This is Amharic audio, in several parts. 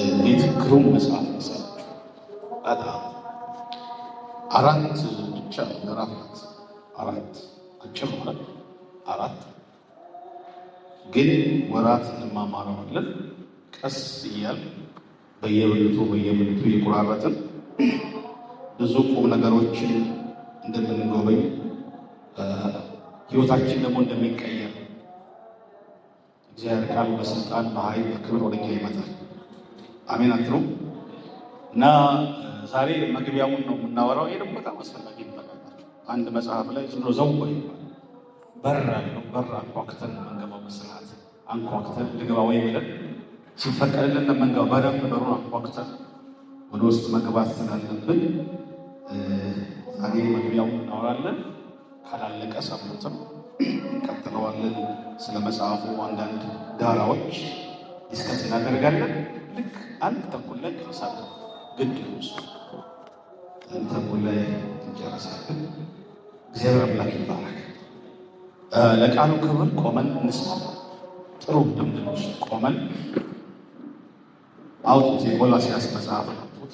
እንዴት ግሩም መጽሐፍ መሰላችሁ! በጣም አራት ብቻ ምዕራፍ ናት። አራት አጭር ማለት አራት ግን ወራት እንማማረዋለን። ቀስ እያል በየብልቱ እየቆራረጥን ብዙ ቁም ነገሮችን እንደምንጎበኝ ህይወታችን ደግሞ እንደሚቀየር እግዚአብሔር ቃል በስልጣን በኃይል በክብር ወደኛ ይመጣል። አሜን አትሉ? እና ዛሬ መግቢያውን ነው የምናወራው። ይሄ ደግሞ በጣም አስፈላጊ ይባላል። አንድ መጽሐፍ ላይ ዝም ብሎ ዘው ይባላል። በር አለው። በር አንኳኩተን የምንገባው በስርዓት አንኳኩተን ልግባ ወይ ብለን ሲፈቀድልን የምንገባው በደንብ በሩን አንኳኩተን ወደ ውስጥ መግባት ስላለብን ዛሬ መግቢያውን እናወራለን። ካላለቀ ሰሙትም እንቀጥለዋለን። ስለ መጽሐፉ አንዳንድ ዳራዎች ዲስከስ እናደርጋለን። ልክ አንድ ተኩል ላይ እንጨርሳለን። ግድ ውስጥ አንድ ተኩል ላይ እንጨርሳለን። እግዚአብሔር አምላክ ይባረክ። ለቃሉ ክብር ቆመን እንስማ። ጥሩ ድምፅ ውስጥ ቆመን አውጡት። የቆላስይስ መጽሐፍ አውጡት።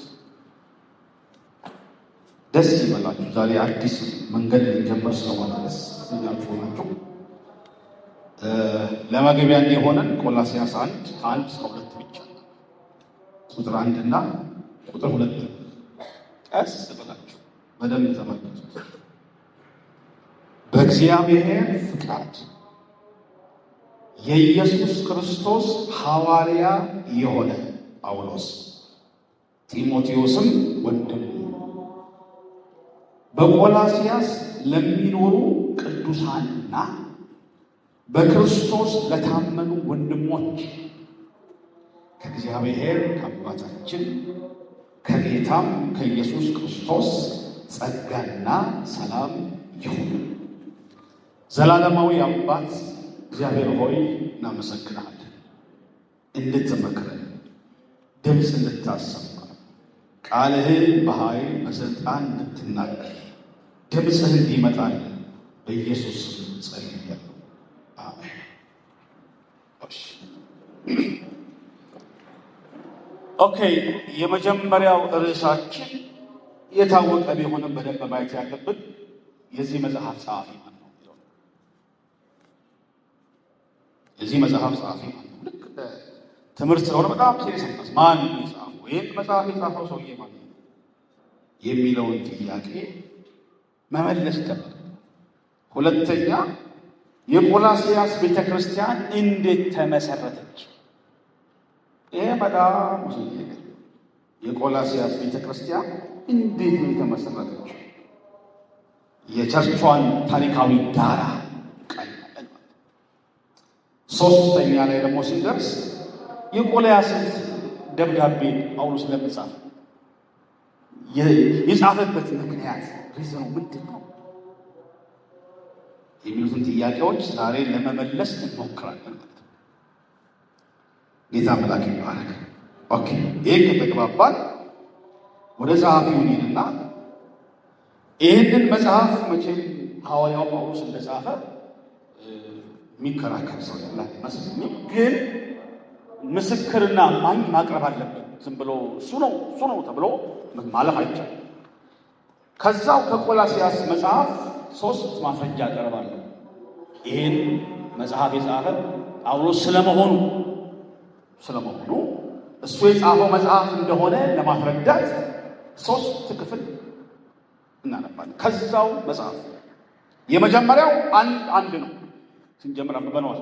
ደስ ይበላችሁ። ዛሬ አዲስ መንገድ ሊጀመር ስለሆነ ደስ ያላችሁ ናችሁ። ለመግቢያ እንዲሆነን ቆላስይስ 1 እስከ 2 ብቻ ቁጥር 1 እና ቁጥር 2 ቀስ ብላችሁ በደንብ ተመልከቱት። በእግዚአብሔር ፍቃድ የኢየሱስ ክርስቶስ ሐዋርያ የሆነ ጳውሎስ ጢሞቴዎስም ወንድሙ በቆላስይስ ለሚኖሩ ቅዱሳንና በክርስቶስ ለታመኑ ወንድሞች ከእግዚአብሔር ከአባታችን ከጌታም ከኢየሱስ ክርስቶስ ጸጋና ሰላም ይሁን። ዘላለማዊ አባት እግዚአብሔር ሆይ እናመሰግናለን። እንድትመክረን፣ ድምፅ እንድታሰማ፣ ቃልህን በኃይል በስልጣን እንድትናገር ድምፅህ እንዲመጣል በኢየሱስ ስም ጸልያለሁ። አሜን። ኦኬ፣ የመጀመሪያው ርዕሳችን የታወቀ ቢሆንም በደንብ ማየት ያለብን የዚህ መጽሐፍ ጸሐፊ ማን ነው? የዚህ መጽሐፍ ጸሐፊ ማን ነው? ልክ ትምህርት ስለሆነ በጣም ሲሪየስ ማን ነው የጻፈው? ይህን መጽሐፍ የጻፈው ሰውዬ ማን ነው የሚለውን ጥያቄ መመለስ ይጠበቅ። ሁለተኛ የቆላስይስ ቤተክርስቲያን እንዴት ተመሰረተች? ይሄ በጣም የቆላስይስ ቤተክርስቲያን እንዴት ነው የተመሰረተች? የቸርቿን ታሪካዊ ዳራ ቃኛለን። ሶስተኛ ላይ ደግሞ ስንደርስ የቆላስይስ ደብዳቤ ጳውሎስ ለመጻፍ የጻፈበት ምክንያት ሪዝኑ ምንድን ነው የሚሉትን ጥያቄዎች ዛሬ ለመመለስ እንሞክራለን። ጌታ አምላክ ይባረክ። ኦኬ፣ ይሄ ከተግባባን ወደ ጸሐፊው እንሂድና ይህንን መጽሐፍ መቼም ሐዋርያው ጳውሎስ እንደጻፈ የሚከራከር ሰው ያለ አይመስለኝም። ግን ምስክርና ማኝ ማቅረብ አለብን። ዝም ብሎ እሱ ነው ተብሎ ማለፍ አይቻልም። ከዛው ከቆላስይስ መጽሐፍ 3 ማስረጃ አቀርባለሁ። ይህን መጽሐፍ የጻፈ ጳውሎስ ስለመሆኑ እሱ የጻፈው መጽሐፍ እንደሆነ ለማስረዳት 3 ክፍል እናነባለን። ከዛው መጽሐፍ የመጀመሪያው አንድ ነው። ስንጀምር አንብበነዋል።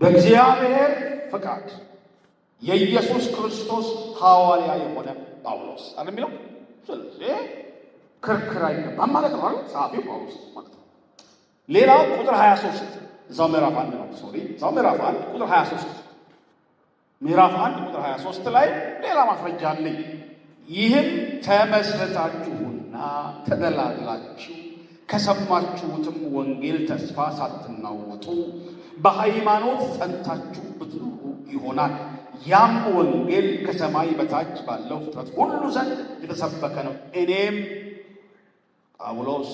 በእግዚአብሔር ፍቃድ የኢየሱስ ክርስቶስ ሐዋርያ የሆነ ጳውሎስ አለ የሚለው። ስለዚህ ክርክር አይገባም ማለት ነው አይደል? ጸሐፊው ጳውሎስ ማለት ነው። ሌላው ቁጥር 23 እዛው ምዕራፍ 1 ነው። እዛው ምዕራፍ 1 ቁጥር 23 ምዕራፍ 1 ቁጥር 23 ላይ ሌላ ማስረጃ አለኝ። ይህም ተመስርታችሁና ተደላድላችሁ ከሰማችሁትም ወንጌል ተስፋ ሳትናወጡ በሃይማኖት ጸንታችሁ ብትኖሩ ይሆናል። ያም ወንጌል ከሰማይ በታች ባለው ፍጥረት ሁሉ ዘንድ የተሰበከ ነው። እኔም ጳውሎስ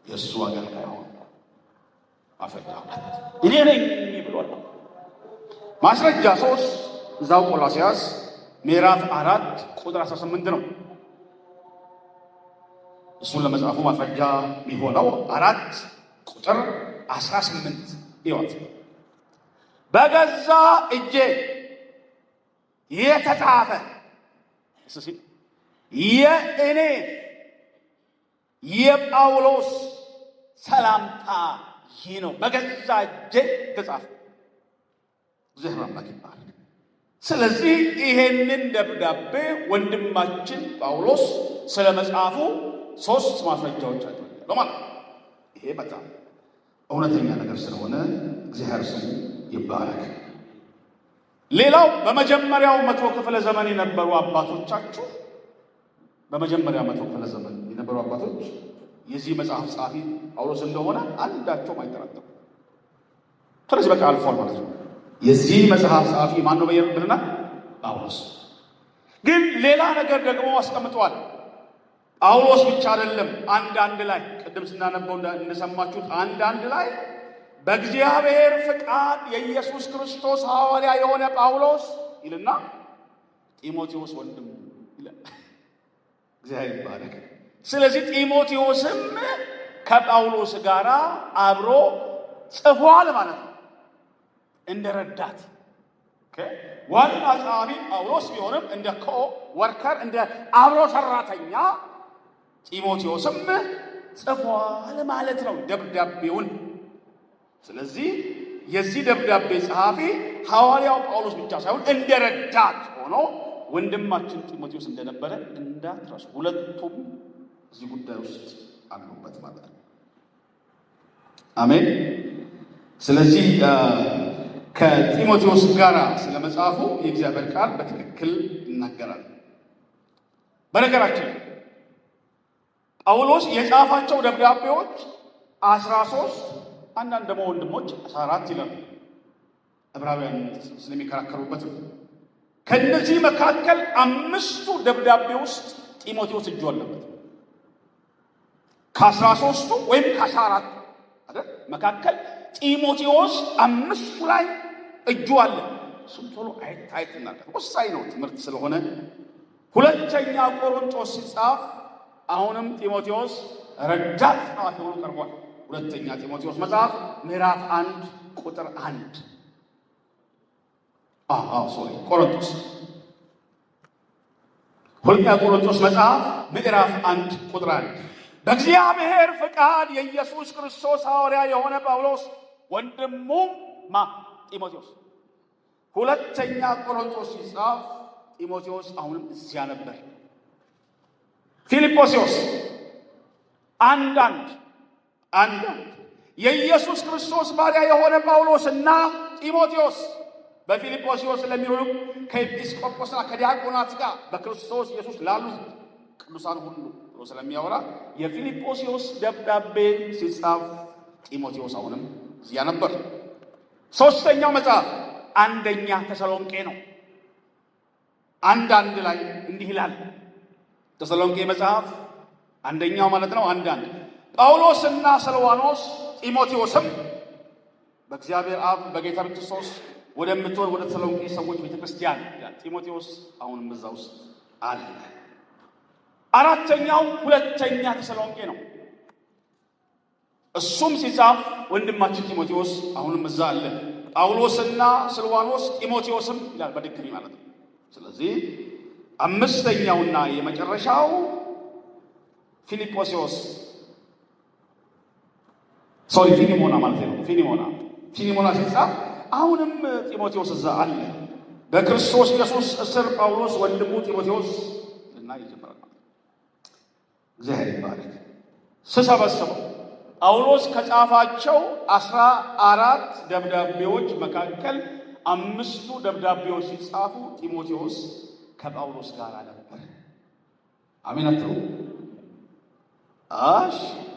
የእሱ አገልጋይ ሆንኩ። አፈዳሁለት እኔ ነኝ ብሏል። ማስረጃ 3 እዛው ቆላስይስ ምዕራፍ 4 ቁጥር 18 ነው። እሱን ለመጽሐፉ ማስረጃ የሚሆነው 4 ቁጥር 18 ይወት በገዛ እጄ የተጻፈ የእኔ የጳውሎስ ሰላምታ ይህ ነው። በገዛ እጄ የተጻፈ እግዚአብሔር አምላክ ይባላል። ስለዚህ ይሄንን ደብዳቤ ወንድማችን ጳውሎስ ስለ መጽሐፉ 3 ማስረጃዎች አሉት ማለት ነው። ይሄ በጣም እውነተኛ ነገር ስለሆነ እግዚአብሔር ስሙ ይባረክ። ሌላው በመጀመሪያው 100 ክፍለ ዘመን የነበሩ አባቶቻችሁ በመጀመሪያው 100 ክፍለ ዘመን የነበሩ አባቶች የዚህ መጽሐፍ ጻፊ ጳውሎስ እንደሆነ አንዳቸውም አይጠራጠሩም። ስለዚህ በቃ አልፏል ማለት ነው። የዚህ መጽሐፍ ጻፊ ማን ነው ብለና ጳውሎስ። ግን ሌላ ነገር ደግሞ አስቀምጧል። ጳውሎስ ብቻ አይደለም። አንድ ላይ ቅድም ስናነበው እንደሰማችሁት አንድ ላይ በእግዚአብሔር ፍቃድ የኢየሱስ ክርስቶስ ሐዋርያ የሆነ ጳውሎስ ይልና ጢሞቴዎስ ወንድሙ ይላል። እግዚአብሔር ይባረክ። ስለዚህ ጢሞቴዎስም ከጳውሎስ ጋር አብሮ ጽፏል ማለት ነው እንደረዳት። ዋና ጸሐፊ ጳውሎስ ቢሆንም እንደ ወርከር እንደ አብሮ ሰራተኛ ጢሞቴዎስም ጽፏል ማለት ነው ደብዳቤውን። ስለዚህ የዚህ ደብዳቤ ጸሐፊ ሐዋርያው ጳውሎስ ብቻ ሳይሆን እንደረዳት ሆኖ ወንድማችን ጢሞቴዎስ እንደነበረ እንዳትረሱ። ሁለቱም እዚህ ጉዳይ ውስጥ አሉበት ማለት ነው። አሜን። ስለዚህ ከጢሞቴዎስ ጋር ስለ መጽሐፉ የእግዚአብሔር ቃል በትክክል ይናገራል። በነገራችን ጳውሎስ የጻፋቸው ደብዳቤዎች 13 አንዳንድ ደግሞ ወንድሞች 14 ይላሉ። ዕብራውያን ስለሚከራከሩበት ከነዚህ መካከል 5ቱ ደብዳቤ ውስጥ ጢሞቴዎስ እጁ አለበት። ከ13ቱ ወይም ከ14 አይደል መካከል ጢሞቴዎስ 5ቱ ላይ እጁ አለ። እሱም ቶሎ አይታይትና ወሳኝ ነው ትምህርት ስለሆነ። ሁለተኛ ቆሮንቶስ ሲጻፍ አሁንም ጢሞቴዎስ ረዳት ጸሐፊ ሆኖ ቀርቧል። ሁለተኛ ጢሞቴዎስ መጽሐፍ ምዕራፍ 1 ቁጥር 1 ቆሮንቶስ ሁለተኛ ቆሮንቶስ መጽሐፍ ምዕራፍ 1 ቁጥር 1 በእግዚአብሔር ፍቃድ የኢየሱስ ክርስቶስ ሐዋርያ የሆነ ጳውሎስ ወንድሙ ጢሞቴዎስ። ሁለተኛ ቆሮንቶስ ሲጻፍ ጢሞቴዎስ አሁንም እዚያ ነበር። ፊልጶስዮስ አንዳንድ የኢየሱስ ክርስቶስ ባሪያ የሆነ ጳውሎስና ጢሞቴዎስ በፊልጶስዮስ ለሚኖሩ ከኤጲስቆጶስና ከዲያቆናት ጋር በክርስቶስ ኢየሱስ ላሉት ቅዱሳን ሁሉ ብሎ ስለሚያወራ የፊልጶስዮስ ደብዳቤ ሲጻፍ ጢሞቴዎስ አሁንም እዚያ ነበር። ሶስተኛው መጽሐፍ አንደኛ ተሰሎንቄ ነው። አንድ ላይ እንዲህ ይላል። ተሰሎንቄ መጽሐፍ አንደኛው ማለት ነው። ጳውሎስና ሰልዋኖስ ጢሞቴዎስም በእግዚአብሔር አብ በጌታ ክርስቶስ ወደምትወር ወደ ተሰሎንቄ ሰዎች ቤተክርስቲያን ይላል። ጢሞቴዎስ አሁንም በዛ ውስጥ አለ። አራተኛው ሁለተኛ ተሰሎንቄ ነው። እሱም ሲጻፍ ወንድማችን ጢሞቴዎስ አሁንም እዛ አለ። ጳውሎስና ስልዋኖስ ጢሞቴዎስም ይላል በድጋሚ ማለት ነው። ስለዚህ አምስተኛውና የመጨረሻው ፊሊሞና ማለት ነው። ፊሊሞና ሲጻፍ አሁንም ጢሞቴዎስ እዛ አለ። በክርስቶስ ኢየሱስ እስር ጳውሎስ ወንድሙ ጢሞቴዎስ እና ይጀምራል። እግዚአብሔር ይባረክ። ስሰበስበው ጳውሎስ ከጻፋቸው 14 ደብዳቤዎች መካከል 5ቱ ደብዳቤዎች ሲጻፉ ጢሞቴዎስ ከጳውሎስ ጋር ነበር። አሜን አትሩ?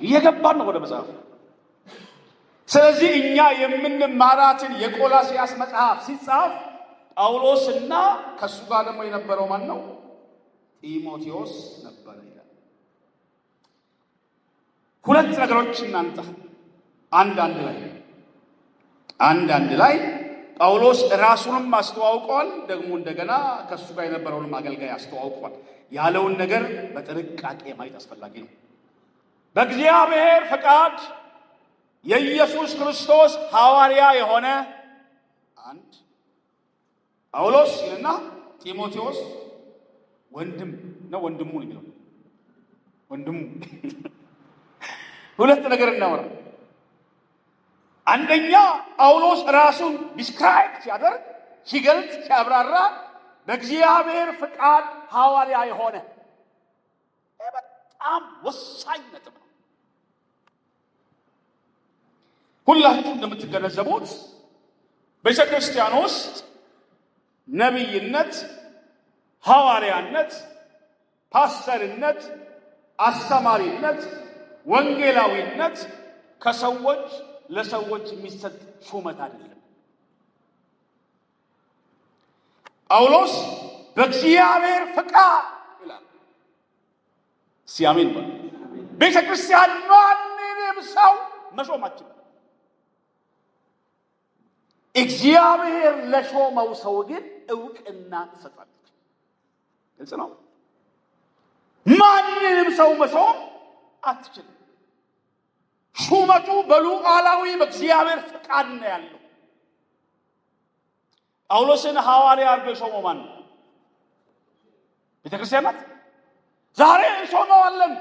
እየገባን ነው ወደ መጽሐፍ። ስለዚህ እኛ የምንማራትን የቆላስይስ መጽሐፍ ሲጻፍ ጳውሎስና ከሱ ጋር ደግሞ የነበረው ማን ነው? ጢሞቴዎስ ነበር ይላል። ሁለት ነገሮች እናንተ አንድ ላይ ጳውሎስ ራሱንም አስተዋውቋል። ደግሞ እንደገና ከሱ ጋር የነበረውንም አገልጋይ አስተዋውቋል። ያለውን ነገር በጥንቃቄ ማየት አስፈላጊ ነው። በእግዚአብሔር ፈቃድ የኢየሱስ ክርስቶስ ሐዋርያ የሆነ አንድ ጳውሎስ ይልና ጢሞቴዎስ ወንድም ነው። ወንድሙ ነው የሚለው ወንድሙ ሁለት ነገር እናወራ። አንደኛ ጳውሎስ ራሱን ዲስክራይብ ሲያደርግ ሲገልጽ ሲያብራራ በእግዚአብሔር ፍቃድ ሐዋርያ የሆነ በጣም ወሳኝ ነጥብ ነው። ሁላችሁ እንደምትገነዘቡት ቤተ ክርስቲያን ውስጥ ነቢይነት፣ ሐዋርያነት፣ ፓስተርነት፣ አስተማሪነት፣ ወንጌላዊነት ከሰዎች ለሰዎች የሚሰጥ ሹመት አይደለም። ጳውሎስ በእግዚአብሔር ፈቃድ ይላል። ሲያሜን ቤተ ክርስቲያን ማንንም ሰው መሾም አትችልም። እግዚአብሔር ለሾመው ሰው ግን እውቅና ትሰጣለች። ግልጽ ነው። ማንንም ሰው መሾም አትችልም። ሹመቱ በሉዓላዊ በእግዚአብሔር ፈቃድ ነው ያለው። ጳውሎስን ሐዋርያ አድርጎ የሾመው ማን ነው? ቤተ ክርስቲያን ናት። ዛሬ እንሾመዋለን፣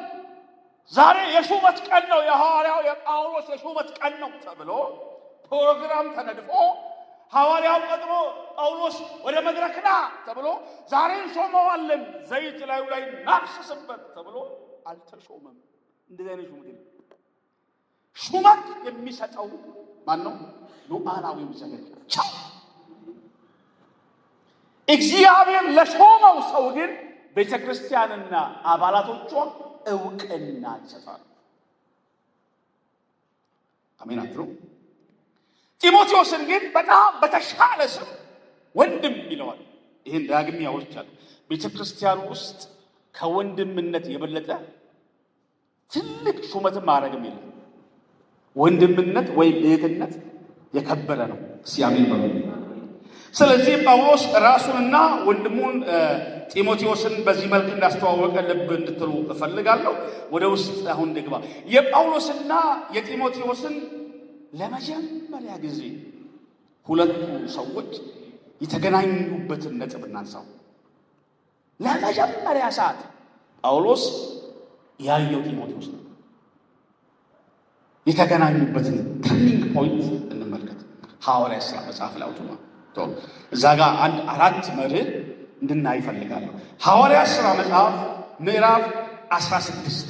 ዛሬ የሹመት ቀን ነው፣ የሐዋርያው የጳውሎስ የሹመት ቀን ነው ተብሎ ፕሮግራም ተነድፎ ሐዋርያው ቀጥሮ ጳውሎስ ወደ መድረክ ና ተብሎ ዛሬ እንሾመዋለን፣ ዘይት ላዩ ላይ እናፍስስበት ተብሎ አልተሾመም። እንደዚህ አይነት ሹመት የለም። ሹመት የሚሰጠው ማን ነው? ሉዓላዊ እግዚአብሔር ብቻ። እግዚአብሔር ለሾመው ሰው ግን ቤተ ክርስቲያንና አባላቶቿ እውቅና ይሰጣሉ። አሜን አትሉ? ጢሞቴዎስን ግን በጣም በተሻለ ስም ወንድም ይለዋል። ይህን ዳግም ያወርቻለሁ። ቤተ ክርስቲያን ውስጥ ከወንድምነት የበለጠ ትልቅ ሹመትን ማድረግም የለም። ወንድምነት ወይም እህትነት የከበረ ነው። ሲያሜን በሉ። ስለዚህ ጳውሎስ ራሱንና ወንድሙን ጢሞቴዎስን በዚህ መልክ እንዳስተዋወቀ ልብ እንድትሉ እፈልጋለሁ። ወደ ውስጥ አሁን ደግባ የጳውሎስና የጢሞቴዎስን ለመጀመሪያ ጊዜ ሁለቱ ሰዎች የተገናኙበትን ነጥብ እናንሳው። ለመጀመሪያ ሰዓት ጳውሎስ ያየው ጢሞቴዎስ ነው። የተገናኙበትን ተርኒንግ ፖይንት እንመልከት። ሐዋርያት ሥራ መጽሐፍ ላይ አውጡና እዛ ጋር አንድ አራት መርህ እንድናይ ይፈልጋለሁ። ሐዋርያት ሥራ መጽሐፍ ምዕራፍ 16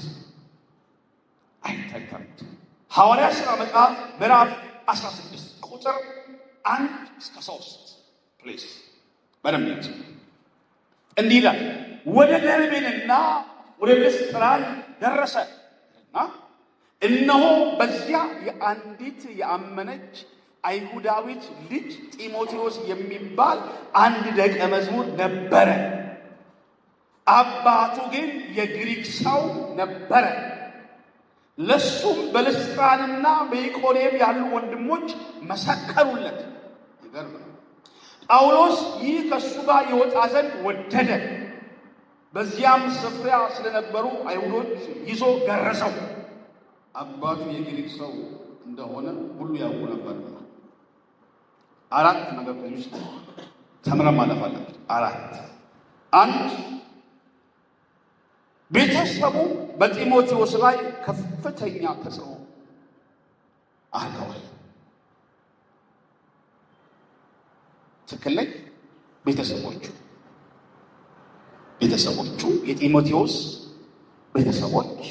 አይታይታል። ሐዋርያት ሥራ መጽሐፍ ምዕራፍ 16 ቁጥር 1 እስከ 3 ፕሊዝ በደንብ ያዙ። እንዲህ ይላል። ወደ ደርቤንና ወደ ልስጥራን ደረሰ እና እነሆ በዚያ የአንዲት የአመነች አይሁዳዊት ልጅ ጢሞቴዎስ የሚባል አንድ ደቀ መዝሙር ነበረ። አባቱ ግን የግሪክ ሰው ነበረ። ለሱም በልስጥራንና በኢቆንዮን ያሉ ወንድሞች መሰከሩለት። ጳውሎስ ይህ ከእሱ ጋር ይወጣ ዘንድ ወደደ። በዚያም ስፍራ ስለነበሩ አይሁዶች ይዞ ገረሰው። አባቱ የግሪክ ሰው እንደሆነ ሁሉ ያውቁ ነበር። አራት ነገር ውስጥ ተምረን ማለፍ አለብን። አራት አንድ ቤተሰቡ በጢሞቴዎስ ላይ ከፍተኛ ተጽዕኖ አድርገዋል። ትክክል ላይ ቤተሰቦቹ የጢሞቴዎስ ቤተሰቦች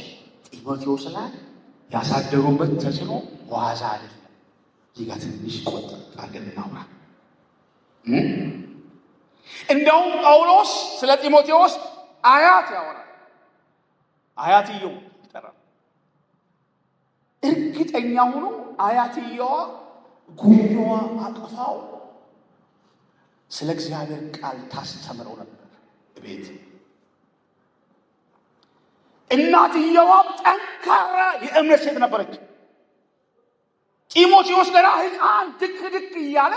ጢሞቴዎስ ላይ ያሳደሩበት ተጽዕኖ ዋዛ አይደለም። እዚህ ጋር ትንሽ ቆጠር አድርገን እናውራ። እንደውም ጳውሎስ ስለ ጢሞቴዎስ አያት ያወራል። አያትየው ይጠራል። እርግጠኛ ሆኖ አያትየዋ ጉኛዋ አቅፋው ስለ እግዚአብሔር ቃል ታስተምረው ነበር ቤት። እናትየዋም ጠንካራ የእምነት ሴት ነበረች። ጢሞቴዎስ ገና ሕፃን ድክ እያለ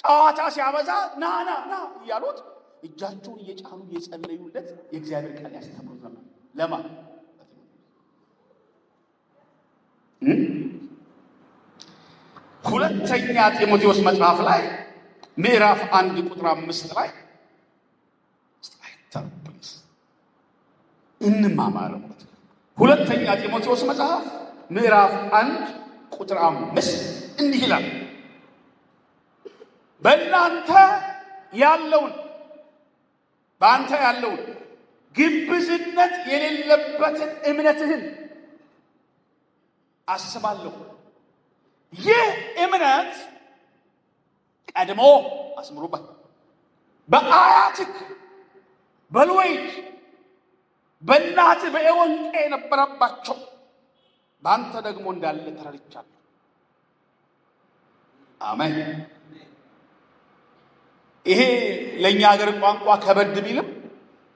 ጨዋታ ሲያበዛ ና ና ና እያሉት እጃቸውን እየጫኑ እየጸለዩለት የእግዚአብሔር ቃል ያስተምሩት ነበር። ለማ ሁለተኛ ጢሞቴዎስ መጽሐፍ ላይ ምዕራፍ 1 ቁጥር 5 ላይ እንማማርበት። ሁለተኛ ጢሞቴዎስ መጽሐፍ ምዕራፍ 1 ቁጥር 5 እንዲህ ይላል፣ በእናንተ ያለውን በአንተ ያለውን ግብዝነት የሌለበትን እምነትህን አስባለሁ። ይህ እምነት ቀድሞ አስምሩበት በአያትህ በሎይድ በእናትህ በኤወንቄ የነበረባቸው በአንተ ደግሞ እንዳለ ተረድቻለሁ። አሜን። ይሄ ለእኛ ሀገር ቋንቋ ከበድ ቢልም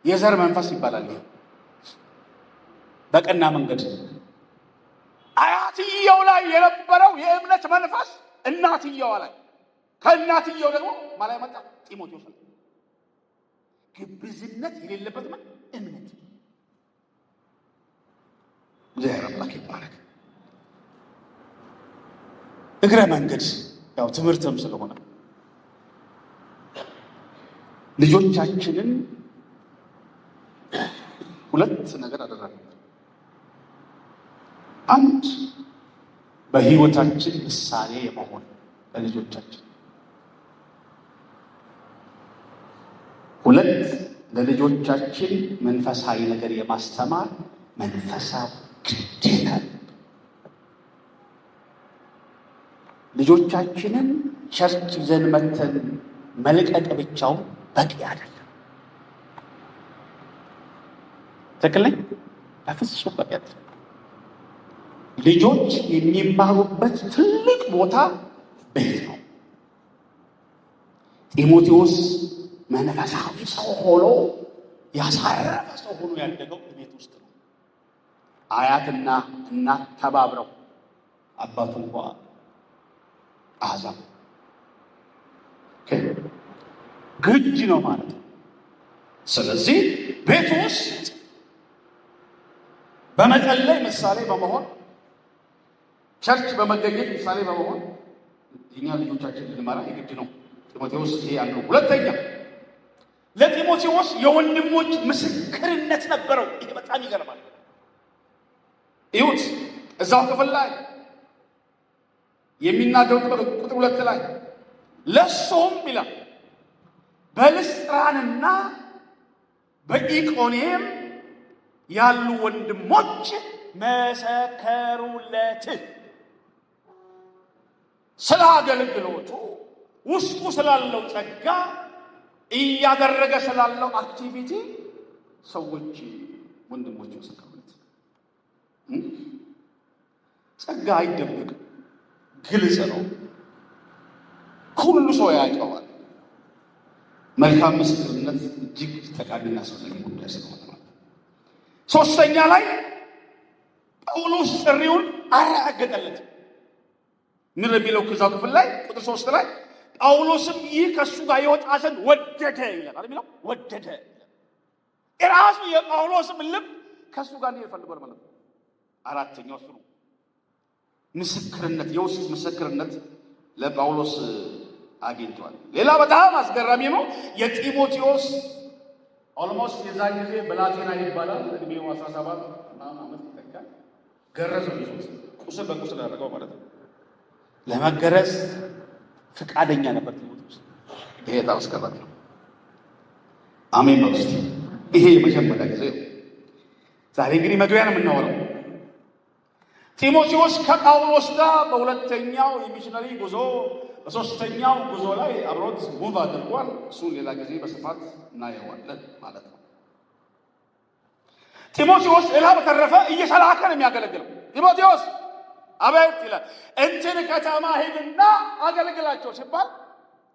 የዘር መንፈስ ይባላል። ይሄ በቀና መንገድ አያትየው ላይ የነበረው የእምነት መንፈስ እናትየዋ ላይ፣ ከእናትየው ደግሞ ማላይ መጣ ጢሞቴዎስ ላይ ግብዝነት የሌለበት እምነት። እግዚአብሔር አምላክ ይባረክ። እግረ መንገድ ያው ትምህርትም ስለሆነ ልጆቻችንን ሁለት ነገር አደረግን። አንድ በህይወታችን ምሳሌ የመሆን ለልጆቻችን፣ ሁለት ለልጆቻችን መንፈሳዊ ነገር የማስተማር መንፈሳዊ ግዴታ። ልጆቻችንን ቸርች ይዘን መተን መልቀቅ ብቻውን በቂ አይደለም። ትክክል ነኝ? በፍጹም በቂ አይደለም። ልጆች የሚማሩበት ትልቅ ቦታ ቤት ነው። ጢሞቴዎስ መንፈሳዊ ሰው ሆኖ ያሳረፈ ሰው ሆኖ ያደገው ቤት ውስጥ ነው። አያትና እናት ተባብረው አባቱ እንኳ አዛም ግድ ነው ማለት ነው። ስለዚህ ቤት ውስጥ በመጸለይ ምሳሌ በመሆን ቸርች በመገኘት ምሳሌ በመሆን እኛ ልጆቻችን ልንመራ የግድ ነው። ጢሞቴዎስ ይሄ ያለው። ሁለተኛ ለጢሞቴዎስ የወንድሞች ምስክርነት ነበረው። ይሄ በጣም ይገርማል። ይሁት እዛው ክፍል ላይ የሚናገሩት ቁጥር 2 ላይ ለሶም ይላል በልስጥራንና በኢቆንየም ያሉ ወንድሞች መሰከሩለት። ስለ አገልግሎቱ ውስጡ ስላለው ጸጋ እያደረገ ስላለው አክቲቪቲ ሰዎች ወንድሞች መሰከሩለት። ጸጋ አይደበቅም፣ ግልጽ ነው። ሁሉ ሰው ያውቀዋል። መልካም ምስክርነት እጅግ ጠቃሚና አስፈላጊ ጉዳይ ስለሆነ ማለት። ሶስተኛ ላይ ጳውሎስ ጥሪውን አረጋገጠለት። ምን የሚለው ከዛው ክፍል ላይ ቁጥር 3 ላይ ጳውሎስም ይህ ከሱ ጋር ይወጣ ዘንድ ወደደ ይላል አይደል? ወደደ እራሱ የጳውሎስም ልብ ከሱ ጋር እንዲሄድ ፈልጓል ማለት ነው። አራተኛው እሱ ነው። ምስክርነት፣ የውስጥ ምስክርነት ለጳውሎስ አግኝቷል። ሌላ በጣም አስገራሚ ነው። የጢሞቴዎስ ኦልሞስት የዛን ጊዜ ብላቴና ይባላል። እድሜው 17 ዓመት ይጠጋል። ገረዘው ይዞት ቁስል በቁስል አደረገው ማለት ነው። ለመገረዝ ፍቃደኛ ነበር ጢሞቴዎስ። ይሄ በጣም አስገራሚ ነው። አሜን ነው። እስቲ ይሄ የመጀመሪያ ጊዜ ነው። ዛሬ እንግዲህ መግቢያ ነው የምናወራው። ጢሞቴዎስ ከጳውሎስ ጋር በሁለተኛው የሚሽነሪ ጉዞ በሶስተኛው ጉዞ ላይ አብሮት ሙቭ አድርጓል። እሱን ሌላ ጊዜ በስፋት እናየዋለን ማለት ነው። ጢሞቴዎስ ሌላ በተረፈ እየተላከ ነው የሚያገለግለው። ጢሞቴዎስ አቤት ይላል። እንትን ከተማ ሄድና አገልግላቸው ሲባል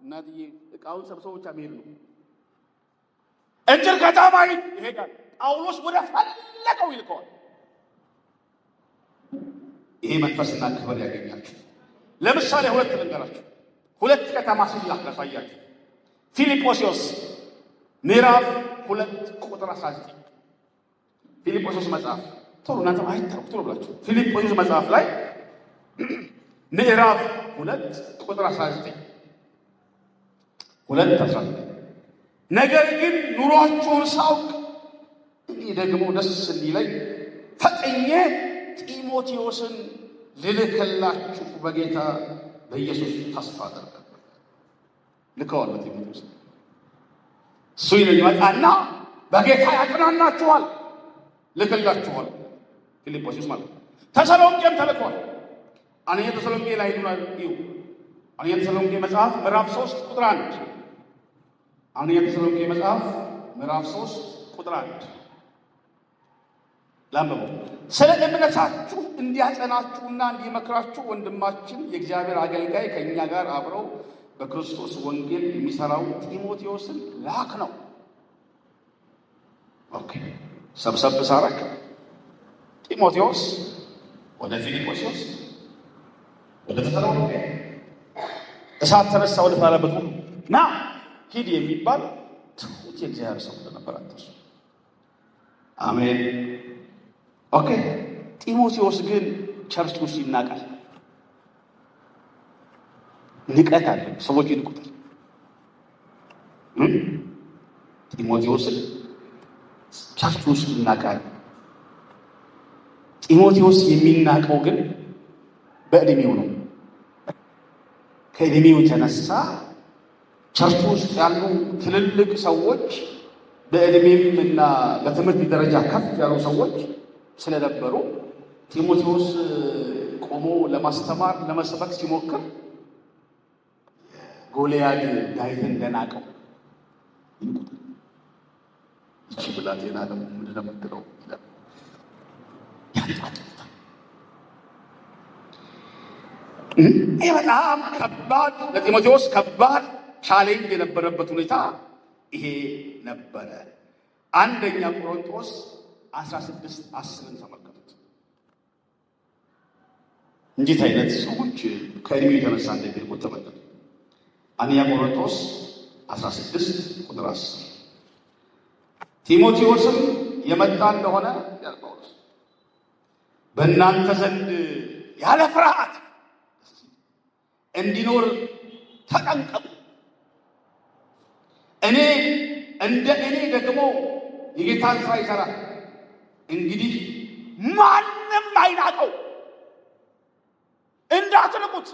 እናትዬ እቃውን ሰብስቦ ብቻ መሄድ ነው። እንትን ከተማ ይሄዳል። ጳውሎስ ወደ ፈለገው ይልከዋል። ይሄ መንፈስና ክብር ያገኛችሁ። ለምሳሌ ሁለት ልንገራችሁ። ሁለት ከተማ ሲላክ ላሳያችሁ። ፊልጵስዩስ ምዕራፍ 2 ቁጥር 19 ፊልጵስዩስ መጽሐፍ ቶሎ እናንተ አይታው ቶሎ ብላችሁ ፊልጵስዩስ መጽሐፍ ላይ ምዕራፍ 2 ቁጥር 19 ነገር ግን ኑሯችሁን ሳውቅ እኔ ደግሞ ደስ እንዲለኝ ፈጥኜ ጢሞቴዎስን ልልክላችሁ በጌታ በኢየሱስ ተስፋ አደርጋለሁ። ልከዋለሁ ጢሞቴዎስ እሱ ይመጣና በጌታ ያጽናናችኋል፣ ልክላችኋል። ፊልጵስዩስ ማለት ተሰሎንቄም ተልኳል። አንደኛ ተሰሎንቄ ላይ እዩ። አንደኛ ተሰሎንቄ መጽሐፍ ምዕራፍ 3 ቁጥር 1 አንደኛ ተሰሎንቄ መጽሐፍ ምዕራፍ 3 ቁጥር 1 ላምበው። ስለ እምነታችሁ እንዲያጸናችሁና እንዲመክራችሁ ወንድማችን የእግዚአብሔር አገልጋይ ከእኛ ጋር አብረው በክርስቶስ ወንጌል የሚሰራው ጢሞቴዎስን ላክ ነው። ኦኬ ሰብሰብ ሳረክ ጢሞቴዎስ ወደ ፊልጵስዩስ ወደ ተሰሎንቄ እሳት ተነሳ ወደ ተባለበት ሁሉ ና ሂድ የሚባል ትሁት የእግዚአብሔር ሰው ነበር። አትርሱ። አሜን። ኦኬ ጢሞቴዎስ ግን ቸርች ውስጥ ይናቃል። ንቀት አለ። ሰዎች ይንቁታል። ጢሞቴዎስን ቸርች ውስጥ ይናቃል። ጢሞቴዎስ የሚናቀው ግን በእድሜው ነው። ከእድሜው የተነሳ ቸርች ውስጥ ያሉ ትልልቅ ሰዎች በእድሜም እና በትምህርት ደረጃ ከፍ ያሉ ሰዎች ስለነበሩ ጢሞቴዎስ ቆሞ ለማስተማር ለመስበክ ሲሞክር ጎልያድ ዳዊትን እንደናቀው ይንቁታል። ይቺ ብላቴና ደግሞ ምንድን ነው የምትለው ያጣጥሉታል። ይህ በጣም ከባድ ለጢሞቴዎስ ከባድ ቻሌንጅ የነበረበት ሁኔታ ይሄ ነበረ። አንደኛ ቆሮንቶስ 16:10 ተመልከቱት። እንዴት አይነት ሰዎች ከእድሜ የተነሳ እንደሚልቁት ተመልከቱ። አንደኛ ቆሮንቶስ 16:10 ጢሞቴዎስም የመጣ እንደሆነ ያልጳውሎስ በእናንተ ዘንድ ያለ ፍርሃት እንዲኖር ተጠንቀቁ። እኔ ደግሞ የጌታን ስራ ይሰራል። እንግዲህ ማንም አይናቀው፣ እንዳትንቁት።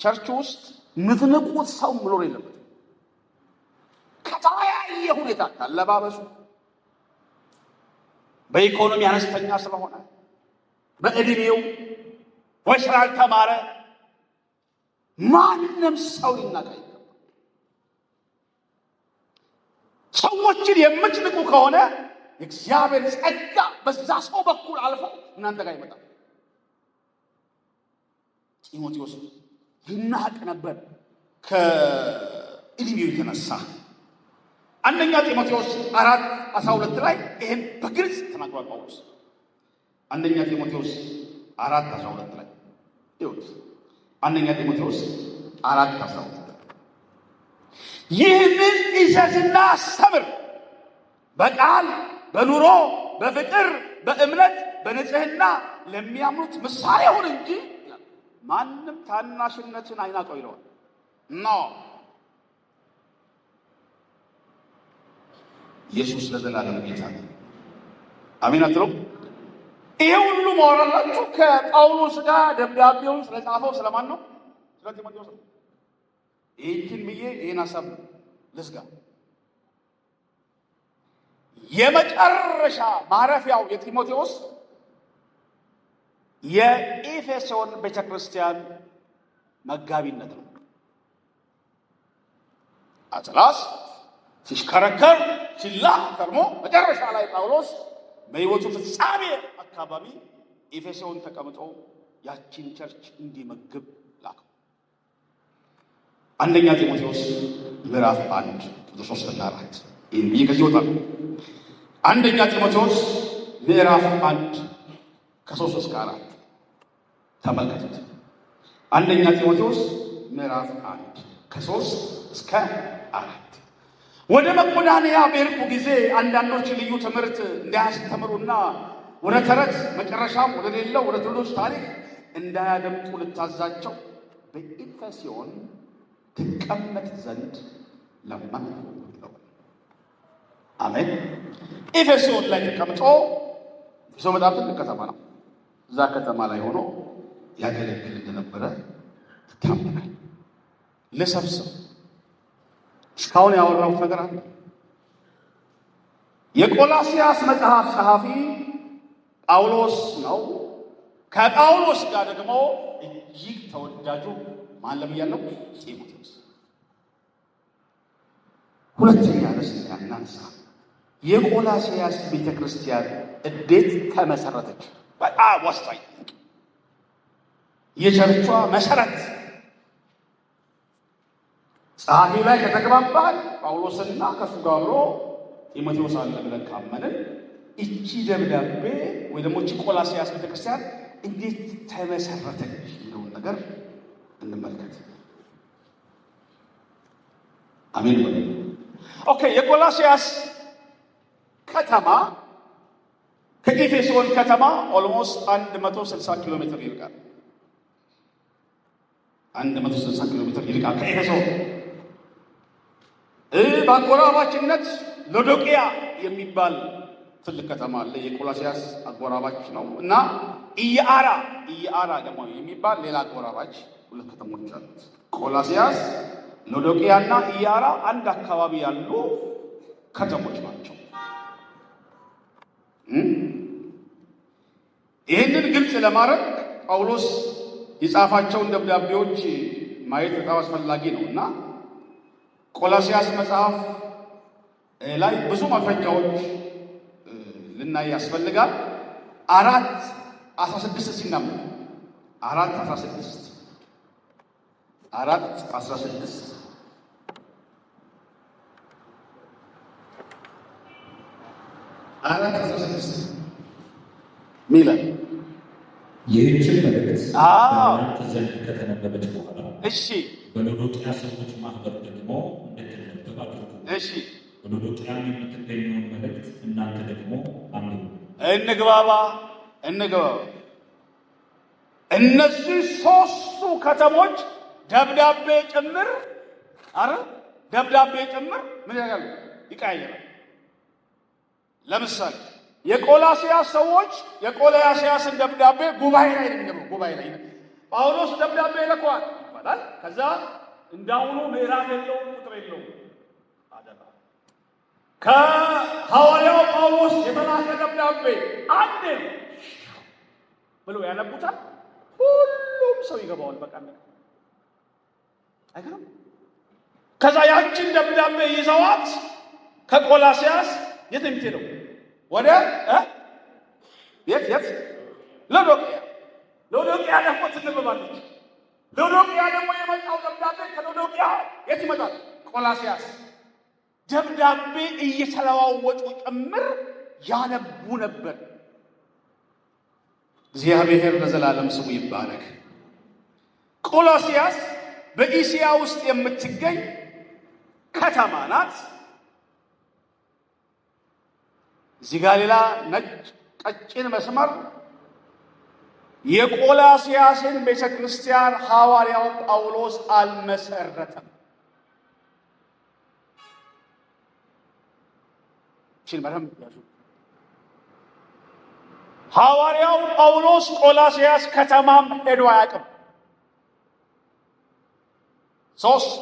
ቸርች ውስጥ ምትንቁት ሰው መኖር የለበትም። ከተለያየ ሁኔታ ካለባበሱ፣ በኢኮኖሚ አነስተኛ ስለሆነ፣ በእድሜው ወይ ስላልተማረ ማንም ሰው ሊናቅ አይገባም። ሰዎችን የምትንቁ ከሆነ እግዚአብሔር ጸጋ በዛ ሰው በኩል አልፎ እናንተ ጋር ይመጣል። ጢሞቴዎስ ይናቅ ነበር ከእድሜው የተነሳ። አንደኛ ጢሞቴዎስ 4:12 ላይ ይሄን በግልጽ ተናግሯል ጳውሎስ። አንደኛ ጢሞቴዎስ 4:12 ላይ ይሁት አንደኛ ጢሞቴዎስ 4:12 ይህንን እዘዝና አስተምር፣ በቃል በኑሮ በፍቅር በእምነት በንጽህና ለሚያምኑት ምሳሌ ሁን እንጂ ማንም ታናሽነትን አይናቀው ይለዋል። ኢየሱስ ለዘላለም ጌታ ነው። አሜን አትለው? ይሄ ሁሉ ማወራላችሁ ከጳውሎስ ጋር ደብዳቤውን ስለጻፈው ስለማን ነው? ስለ ጢሞቴዎስ ነው። ይህን ብዬ ይህን ሀሳብ ልዝጋ። የመጨረሻ ማረፊያው የጢሞቴዎስ የኤፌሶን ቤተክርስቲያን መጋቢነት ነው። አጥላስ ሲሽከረከር ሲላክ ከርሞ መጨረሻ ላይ ጳውሎስ በሕይወቱ ፍጻሜ አካባቢ ኤፌሶን ተቀምጦ ያቺን ቸርች እንዲመግብ ላከው። አንደኛ ጢሞቴዎስ ምዕራፍ 1 ቁጥር 3 እና 4 ይህን ብዬ ከዚህ ይወጣል። አንደኛ ጢሞቴዎስ ምዕራፍ 1 ከ3 እስከ 4 ተመልከቱት። አንደኛ ጢሞቴዎስ ምዕራፍ 1 ከ3 እስከ 4። ወደ መቄዶንያ በሄድኩ ጊዜ አንዳንዶች ልዩ ትምህርት እንዳያስተምሩና ወደ ተረት መጨረሻም ወደ ሌለው ወደ ትውልዶች ታሪክ እንዳያደምጡ ልታዛቸው በኤፌሶን ትቀመጥ ዘንድ ለመንሁ። አሜን። ኤፌሶን ላይ ተቀምጦ ኤፌሶን በጣም ትልቅ ከተማ ነው። እዛ ከተማ ላይ ሆኖ ያገለግል እንደነበረ ይታመናል። ልሰብስብ እስካሁን ያወራሁት ነገር አለ። የቆላስይስ መጽሐፍ ጸሐፊ ጳውሎስ ነው። ከጳውሎስ ጋር ደግሞ እጅግ ተወዳጁ ማን ለብያለሁ? ጢሞቴዎስ። ሁለተኛ ርዕስ እናንሳ። የቆላስይስ ቤተክርስቲያን እንዴት ተመሰረተች? በጣም ወሳኝ የቸርቿ መሰረት ጸሐፊው ላይ ከተግባባን ጳውሎስና ከሱ ጋር አብሮ ጢሞቴዎስ አለ ብለን ካመንን እቺ ደብዳቤ ወይ ደግሞ እቺ ቆላስይስ ቤተክርስቲያን እንዴት ተመሰረተች የሚለውን ነገር እንመልከት። አሜን። ኦኬ። የቆላስይስ ከተማ ከኤፌሶን ከተማ ኦልሞስት 160 ኪሎ ሜትር ይርቃል። 160 ኪሎ ሜትር ይርቃል ከኤፌሶን። በአጎራባችነት ሎዶቅያ የሚባል ትልቅ ከተማ አለ። የቆላስይስ አጎራባች ነው። እና ኢያአራ ደግሞ የሚባል ሌላ አጎራባች ሁለት ከተሞች አሉት። ቆላስይስ፣ ሎዶቅያና ኢያአራ አንድ አካባቢ ያሉ ከተሞች ናቸው። ይህንን ግልጽ ለማድረግ ጳውሎስ የጻፋቸውን ደብዳቤዎች ማየት በጣም አስፈላጊ ነው እና ቆላስይስ መጽሐፍ ላይ ብዙ ማስረጃዎች ልናይ ያስፈልጋል። 4:16 ሲናመጥ 4:16 ሚላል ይህችን መልእክት በእናንተ ዘንድ ከተነበበች በኋላ በሎዶቅያ ሰዎች ማህበር ደግሞ እንድትነበብ አድርጉ። በሎዶቅያም የምትገኘውን መልእክት እናንተ ደግሞ አንብቡ። እንግባባ። እነዚህ ሶስቱ ከተሞች ደብዳቤ ጭምር ምን ያደርጋሉ? ይቀያየራል። ለምሳሌ የቆላስይስ ሰዎች የቆላስይስን ደብዳቤ ጉባኤ ላይ ነው። ጳውሎስ ደብዳቤ ይልከዋል ይባላል። ከዛ እንዳሁኑ ምዕራፍ የለውም ቁጥር የለውም። ከሐዋርያው ጳውሎስ የተላከ ደብዳቤ አንዴ ብሎ ያነቡታል። ሁሉም ሰው ይገባዋል። በቃ አይገርም? ከዛ ያችን ደብዳቤ ይዘዋት ከቆላስይስ የት የምትሄደው? ወደ የት ሎዶቅያ ደግሞ ትነበባለች። ሎዶቅያ ደግሞ የመጣው ደብዳቤ ከሎዶቅያ የት ይመጣል? ቆላስይስ። ደብዳቤ እየተለዋወጡ ጭምር ያነቡ ነበር። እግዚአብሔር ለዘላለም ስሙ ይባረክ። ቆላስይስ በኢስያ ውስጥ የምትገኝ ከተማ ናት። እዚህ ጋር ሌላ ነጭ ቀጭን መስመር የቆላስይስን ቤተ ክርስቲያን ሐዋርያው ጳውሎስ አልመሰረተም። በደንብ ያዙ። ሐዋርያው ጳውሎስ ቆላስይስ ከተማም ሄዶ አያውቅም። 3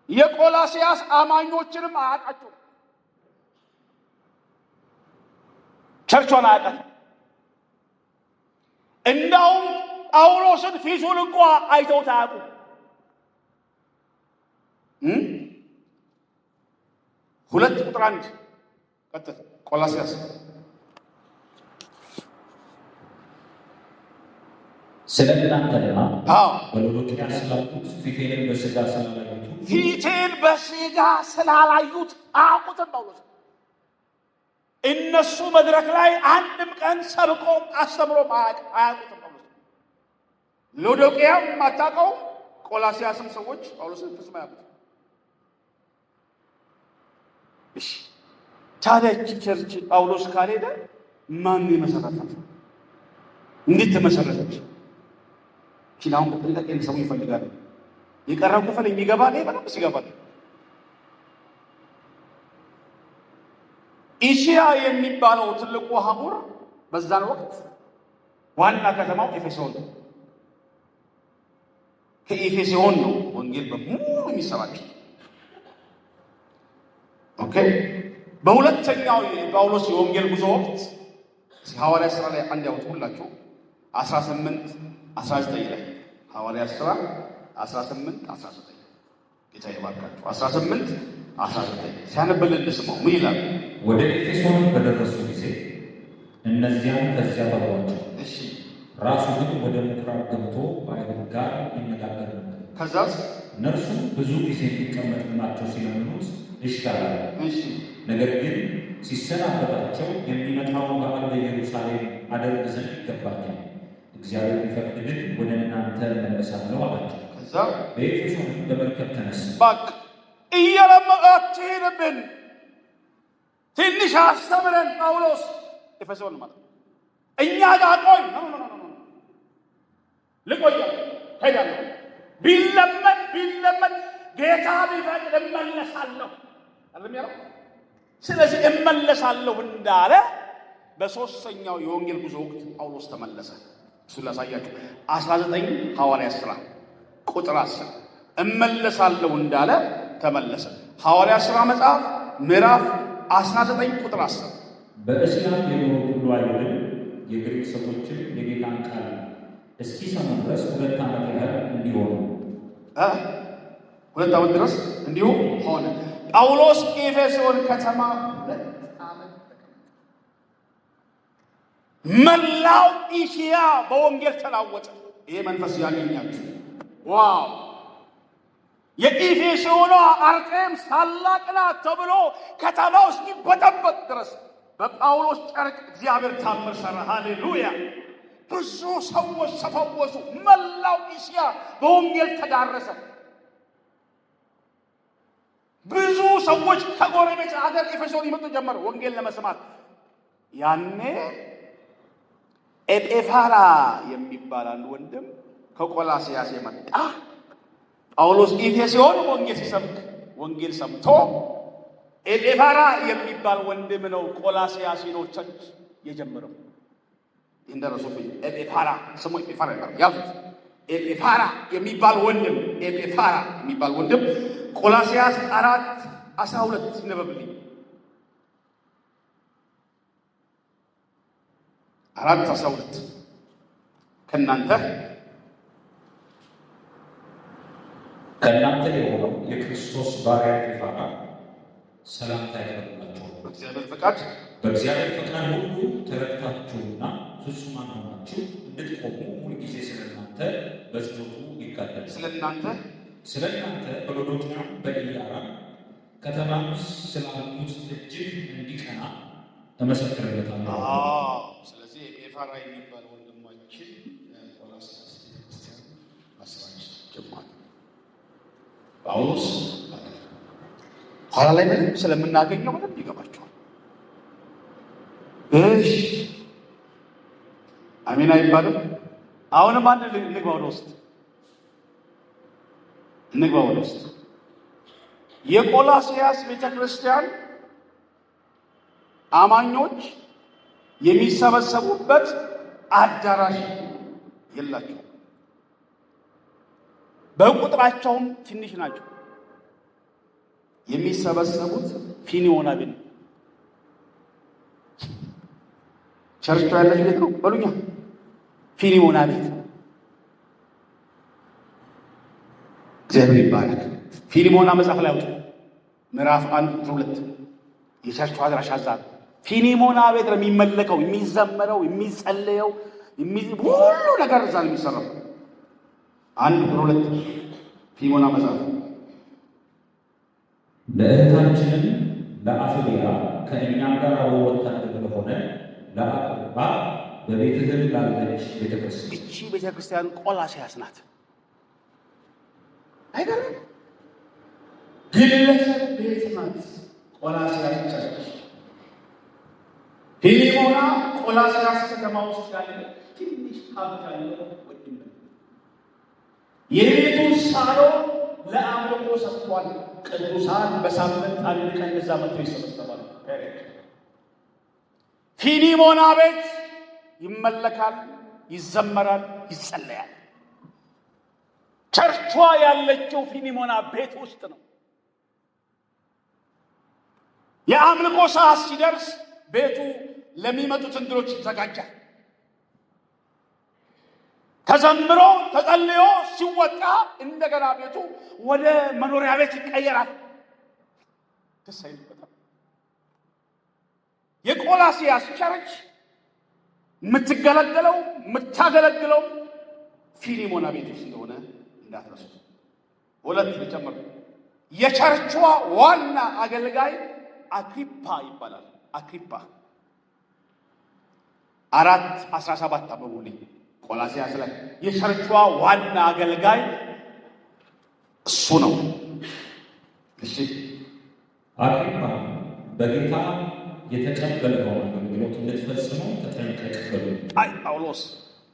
የቆላስይስ አማኞችንም አያውቃቸውም። ቸርቿን አያውቃትም። እንዳውም ጳውሎስን ፊቱን እንኳ አይተውት አያውቁም። 2 ቁጥር 1 ቀጥል። ቆላስይስ ስለ እናንተና በሎዶቅያ ስላሉት ፊቴን በሥጋ ስላላዩት አያውቁትም። ጳውሎስ እነሱ መድረክ ላይ አንድም ቀን ሰብኮም አስተምሮም አያውቁትም። ጳውሎስ ሎዶቅያም ማታቀው ቆላሲያስም ሰዎች ጳውሎስን ፍጹም አያውቁት። እሺ ታዲያ ቸርች ጳውሎስ ካልሄደ ማን ይመሰረታል? እንዴት ተመሰረተች? ኪላውን በጥንቃቄ ሰው ይፈልጋል። የቀረው ክፍል የሚገባ ነው በደንብ ሲገባል። ኤሽያ የሚባለው ትልቁ አህጉር በዛን ወቅት ዋና ከተማው ኤፌሶን ነው። ከኤፌሶን ነው ወንጌል በሙሉ የሚሰራጭው። ኦኬ። በሁለተኛው የጳውሎስ የወንጌል ጉዞ ወቅት ሐዋርያ ሥራ ላይ አንድ ያወጡላችሁ 18 19 ላይ ሐዋርያ ሥራ 18 19 ጌታ ይባርካችሁ። 18 19 ሲያነብልን ስማው ምን ይላል? ወደ ኤፌሶን በደረሱ ጊዜ እነዚያን ከዚያ ተዋቸው። እሺ ራሱ ግን ወደ ምኵራብ ገብቶ በአይሁድ ጋር ይነጋገር ነበር። ከዛስ እነርሱ ብዙ ጊዜ እንዲቀመጥላቸው ሲለምኑት እሺ አለ። እሺ ነገር ግን ሲሰናበታቸው የሚመጣውን በዓል በኢየሩሳሌም አደርግ ዘንድ ይገባኛል፣ እግዚአብሔር ቢፈቅድ ግን ወደ እናንተ እመለሳለሁ አላቸው። ከዛ በኤፌሶን በመርከብ ተነሳ። ባክ እየለመቃችሁብን ትንሽ አስተምረን ጳውሎስ ኤፌሶን ማለት እኛ ጋር ቆይ ነው ልቆይ ሄዳለሁ ቢለመን ጌታ ቢፈቅድ እመለሳለሁ አይደል? ስለዚህ እመለሳለሁ እንዳለ በሶስተኛው የወንጌል ጉዞ ወቅት ጳውሎስ ተመለሰ። እሱን ላሳያችሁ 19 ሐዋርያት ሥራ ቁጥር 10 እመለሳለሁ እንዳለ ተመለሰ። ሐዋርያት ሥራ መጽሐፍ ምዕራፍ 19 ቁጥር 10 በእስያ የኖሩ ሁሉ አይሁድም የግሪክ ሰዎችም የጌታን ቃል እስኪሰሙ ድረስ 2 ዓመት ያህል እንዲሆኑ 2 ዓመት ድረስ እንዲሁ ሆነ። ጳውሎስ ኤፌሶን ከተማ 2 ዓመት መላው ኤሽያ በወንጌል ተናወጠ። ይሄ መንፈስ ያገኛችሁ ዋው! የኤፌሶኗ አርጤምስ ታላቅ ናት ተብሎ ከተማው እስኪበጠበጥ ድረስ በጳውሎስ ጨርቅ እግዚአብሔር ታምር ሰራ። ሃሌሉያ! ብዙ ሰዎች ተፈወሱ። መላው ኤሽያ በወንጌል ተዳረሰ። ብዙ ሰዎች ከጎረቤት አገር ኤፌሶን ይመጡ ጀመሩ ወንጌል ለመስማት። ያኔ ኤጴፋራ የሚባል አንድ ወንድም ከቆላስያስ የመጣ ጳውሎስ ኤፌሶን ወንጌል ሲሰብክ ወንጌል ሰምቶ ኤጴፋራ የሚባል ወንድም ነው ቆላስያስ ነው ቸርች የጀመረው። እንደረሱብኝ ኤጴፋራ ስሙ ኤጴፋራ ይባላል። ያዙት። ኤጴፋራ የሚባል ወንድም ቆላስያስ 4:12 ይነበብልኝ። 4:12 ከእናንተ የሆነው የክርስቶስ ባሪያ ኤጴፋራ ሰላምታ ያቀርብላችኋል። በእግዚአብሔር ፈቃድ ሁሉ ተረድታችሁና ፍጹማን ሆናችሁ እንድትቆሙ ሁልጊዜ ስለእናንተ በጸሎቱ ይጋደላል። ስለ እናንተ በሎዶቅያም በኢያራም ከተማም ስላሉት እጅግ እንዲቀና እመሰክርለታለሁ። ስለዚህ ኤጴፋራ የሚባል ወንድማችን ቆላስይስ ቤተክርስቲያን መስራች ጀማሪ ጳውሎስ ኋላ ላይ ምንም ስለምናገኘው ምንም ይገባቸዋል። እሺ አሜን አይባልም። አሁንም አንድ እንግባ ወደ ውስጥ የቆላስይስ ቤተክርስቲያን አማኞች የሚሰበሰቡበት አዳራሽ የላቸው። በቁጥራቸውም ትንሽ ናቸው። የሚሰበሰቡት ፊኒዮና ቤት ነው። ቸርቹ ያለች ቤት ነው በሉኛ። ፊኒዮና ቤት እግዚአብሔር ይባረክ። ፊሊሞና መጽሐፍ ላይ አውጡ ምዕራፍ 1-2 የቸርቹ አድራሻ እዛ ነው። ፊሊሞና ቤት ነው የሚመለከው፣ የሚዘመረው፣ የሚጸለየው፣ ሁሉ ነገር እዛ ነው የሚሰራው። 1-2 ፊሊሞና መጽሐፍ ለእህታችንም ለአፍልያ ከእኛም ጋር ወታደር ለሆነ ለአቅርባ በቤትህ ላለች ቤተክርስቲያን እቺ ቤተክርስቲያን ቆላስይስ ናት። አይገርም? ግለሰብ ቤት ናት ቆላስይስ ቸርች። ፊሊሞና ቆላስይስ ከተማ ውስጥ ያለ ትንሽ ሀብት ያለው ወንድም የቤቱን ሳሎን ለአምልኮ ሰጥቷል። ቅዱሳን በሳምንት አንድ ቀን እዛ መጥተው ይሰበሰባሉ። ፊሊሞና ቤት ይመለካል፣ ይዘመራል፣ ይጸለያል። ቸርቿ ያለችው ፊሊሞና ቤት ውስጥ ነው። የአምልኮ ሰዓት ሲደርስ ቤቱ ለሚመጡት እንግዶች ይዘጋጃል። ተዘምሮ ተጸልዮ ሲወጣ እንደገና ቤቱ ወደ መኖሪያ ቤት ይቀየራል። ደስ አይልበታል። የቆላስይስ ቸርች የምታገለግለው ፊሊሞና ቤት ውስጥ እንደሆነ እንዳትረሱ። ሁለት ልጨምር። የቸርቿ ዋና አገልጋይ አግሪጳ ይባላል። አግሪጳ 4:17 አበቡልኝ። ቆላስይስ ላይ የቸርቿ ዋና አገልጋይ እሱ ነው። እሺ አግሪጳ በጌታ የተቀበልከው አገልግሎት እንድትፈጽመው ተጠንቀቅ በሉ። አይ ጳውሎስ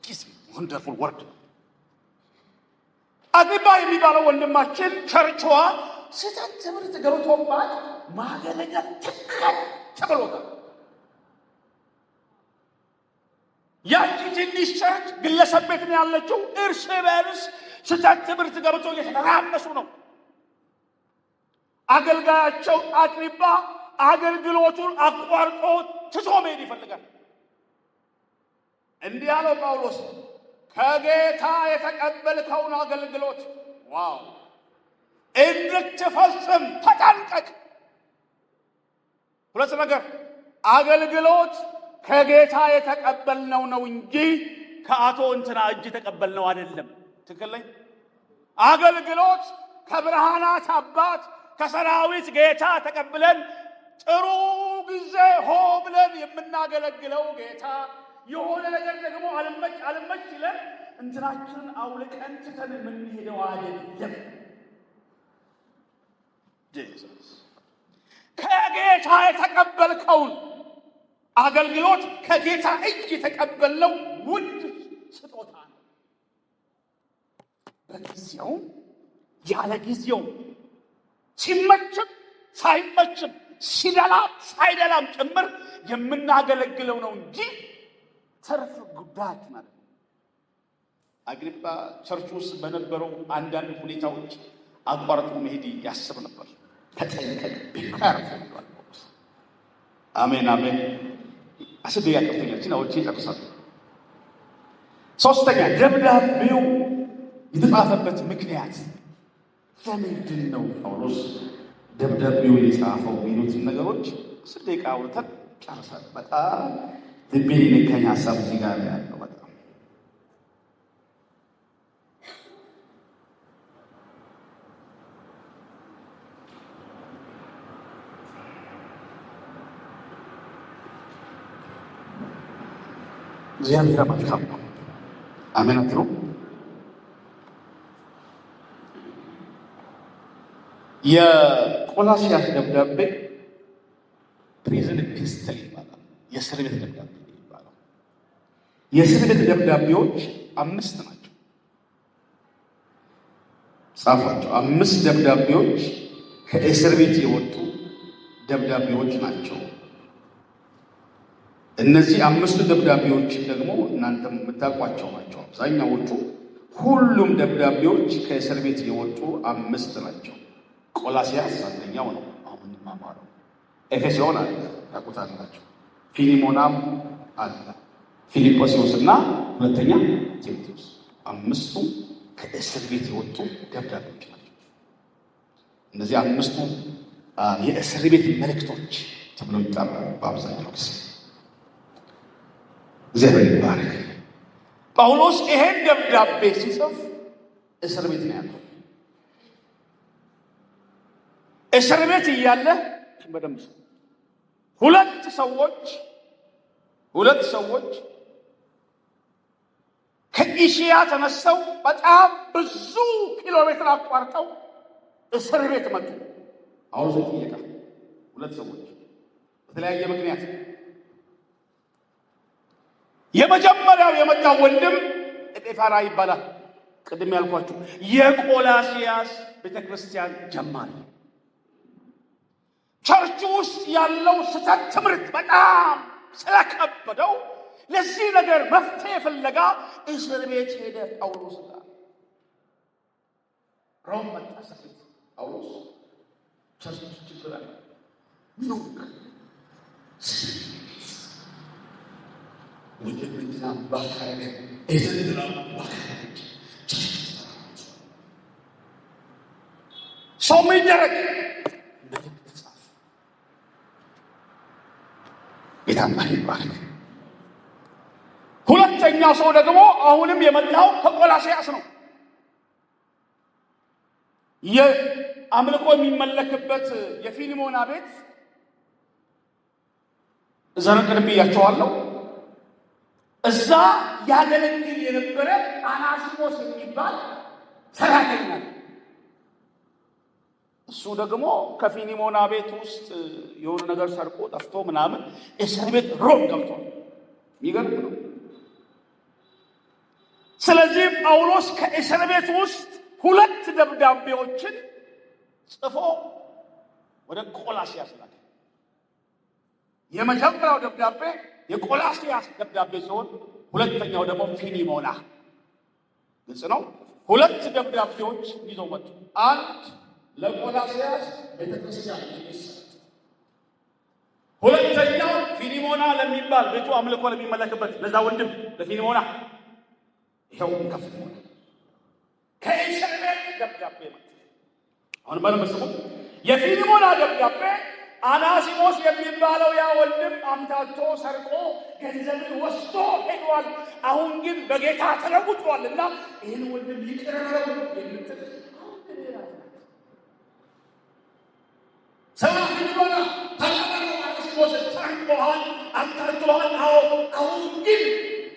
ኪስ ወንደርፉል ወርድ። አግሪጳ የሚባለው ወንድማችን ቸርቿ ስህተት ትምህርት ገብቶባት ማገልገል ተብሎታል። ያቺ ትንሽ ቸርች ግለሰብ ቤት ነው ያለችው። እርስ በርስ ስህተት ትምህርት ገብቶ እየተተራመሱ ነው። አገልጋያቸው አግሪጳ አገልግሎቱን አቋርጦ ትቶ መሄድ ይፈልጋል። እንዲህ ያለው ጳውሎስ ከጌታ የተቀበልከውን አገልግሎት እንድትፈጽም ተጠንቀቅ። ሁለት ነገር፣ አገልግሎት ከጌታ የተቀበልነው ነው እንጂ ከአቶ እንትና እጅ የተቀበልነው አይደለም። ትክክል። አገልግሎት ከብርሃናት አባት ከሰራዊት ጌታ ተቀብለን ጥሩ ጊዜ ሆ ብለን የምናገለግለው ጌታ የሆነ ነገር ደግሞ አልመች ይለን እንትናችንን አውልቀን ትተን የምንሄደው አይደለም። ጄሱስ ከጌታ የተቀበልከውን አገልግሎት ከጌታ እጅ የተቀበልነው ውድ ስጦታ ነው። በጊዜውም ያለ ጊዜውም ሲመችም ሳይመችም ሲደላም ሳይደላም ጭምር የምናገለግለው ነው እንጂ ተርፍ ጉዳት ማለት ነው። አግሪጳ ቸርች ውስጥ በነበረው አንዳንድ ሁኔታዎች አቋርጦ መሄድ ያስብ ነበር። ተጠንቀቅ፣ ቢካርፍ ይባል። አሜን አሜን። አስቤ ያቀፈኛችን አውጪ ይጨርሳል። ሶስተኛ ደብዳቤው የተጻፈበት ምክንያት ለምንድን ነው ጳውሎስ ደብዳቤው የጻፈው የሚሉትን ነገሮች 10 ደቂቃ አውርተን ጨርሳል። በጣም ልቤን የነካኝ ሀሳብ እዚህ ጋር ያለው በጣም እግዚአብሔር መልካም ነው። አሜን አትሉ? የቆላስይስ ደብዳቤ ፕሪዝን ኤፒስትል ይባላል። የእስር ቤት ደብዳቤ ይባላል። የእስር ቤት ደብዳቤዎች 5 ናቸው። ጻፏቸው። 5 ደብዳቤዎች ከእስር ቤት የወጡ ደብዳቤዎች ናቸው። እነዚህ 5 ደብዳቤዎች ደግሞ እናንተም የምታውቋቸው ናቸው። አብዛኛዎቹ ሁሉም ደብዳቤዎች ከእስር ቤት የወጡ 5 ናቸው። ቆላስይስ አንደኛው ነው። አሁን እንማማረው። ኤፌሶን አለ፣ ታውቁታላችሁ። ፊሊሞናም አለ፣ ፊልጵስዩስ እና ሁለተኛ ቲሞቴዎስ። 5ቱ ከእስር ቤት የወጡ ደብዳቤዎች ናቸው። እነዚህ 5ቱ የእስር ቤት መልእክቶች ተብለው ይጠራሉ በአብዛኛው ጊዜ። እግዚአብሔር ይባረክ። ጳውሎስ ይሄን ደብዳቤ ሲጽፍ እስር ቤት ነው ያለው። እስር ቤት እያለ በደምብ ሁለት ሰዎች ከኢሲያ ተነስተው በጣም ብዙ ኪሎ ሜትር አቋርጠው እስር ቤት መጡ። ጳውሎስ ይጠይቃል። ሁለት ሰዎች በተለያየ ምክንያት የመጀመሪያው የመጣው ወንድም ኤጲፋራ ይባላል። ቅድም ያልኳችሁ የቆላሲያስ ቤተክርስቲያን ጀማሪ፣ ቸርቹ ውስጥ ያለው ስህተት ትምህርት በጣም ስለከበደው ለዚህ ነገር መፍትሄ ፍለጋ እስር ቤት ሄደ። ጳውሎስ ጋር ሮም መጣ። ጳውሎስ ቸርቹ ችግር አለ ነው ወንድምና ባካለ እዝንራ ባካለ ሰው ሚደረግ ቤታማሪ ባክ። ሁለተኛው ሰው ደግሞ አሁንም የመጣው ከቆላሲያስ ነው። የአምልኮ የሚመለክበት የፊልሞና ቤት ዘረቅን ብያቸዋለሁ። እዛ ያገለግል የነበረ አናሲሞስ የሚባል ሰራተኛ፣ እሱ ደግሞ ከፊልሞና ቤት ውስጥ የሆነ ነገር ሰርቆ ጠፍቶ ምናምን እስር ቤት ሮም ገብቷል። የሚገርም ነው። ስለዚህ ጳውሎስ ከእስር ቤት ውስጥ ሁለት ደብዳቤዎችን ጽፎ ወደ ቆላሲያስ ላከ። የመጀመሪያው ደብዳቤ የቆላሲያስ ደብዳቤ ሲሆን ሁለተኛው ደግሞ ፊልሞና። ግልጽ ነው። ሁለት ደብዳቤዎች ይዘው መጡ። አንድ ለቆላሲያስ ቤተክርስቲያን፣ ሁለተኛው ፊልሞና ለሚባል ቤቱ አምልኮ ለሚመለክበት ለዛ ወንድም ለፊልሞና። ይኸው ከፊልሞና ከእስር ቤት ደብዳቤ መጣ። አሁን በለመስሙ የፊልሞና ደብዳቤ አናሲሞስ የሚባለው ያ ወንድም አምታቶ ሰርቆ ገንዘብን ወስዶ ሄዷል። አሁን ግን በጌታ ተለውጧልና ይህን ወንድም ይቅር በለው የምትል ሰማ ፊልሞና ተቀበለው። አናሲሞስ ሰርቆሃል፣ አምታቶሃል። አሁን ግን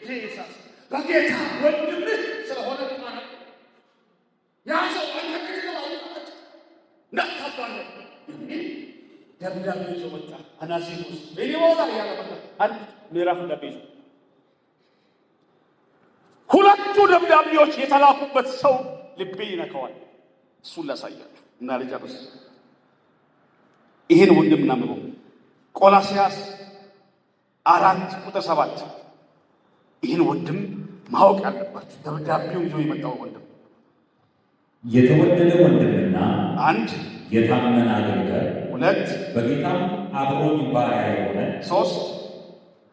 ጄሰስ በጌታ ወንድምህ ስለሆነ ማለት ያ ሰው አንተከተለው ነካባለ ደብዳቤ ይዞ መጣ። አናሲሞስ ፊልሞና ያለበታ አንድ ምዕራፍ ደብዳቤ ይዞ ሁለቱ ደብዳቤዎች የተላኩበት ሰው ልቤ ይነካዋል። እሱን ላሳያችሁ እና ልጨርስ። ይሄን ወንድም እናምሮ ቆላሲያስ 4:7 ይሄን ወንድም ማወቅ ያለባችሁ። ደብዳቤው ይዞ የመጣው ወንድም የተወደደ ወንድምና አንድ የታመነ አገልጋይ፣ ሁለት በጌታ አብሮኝ ባሪያ የሆነ፣ ሶስት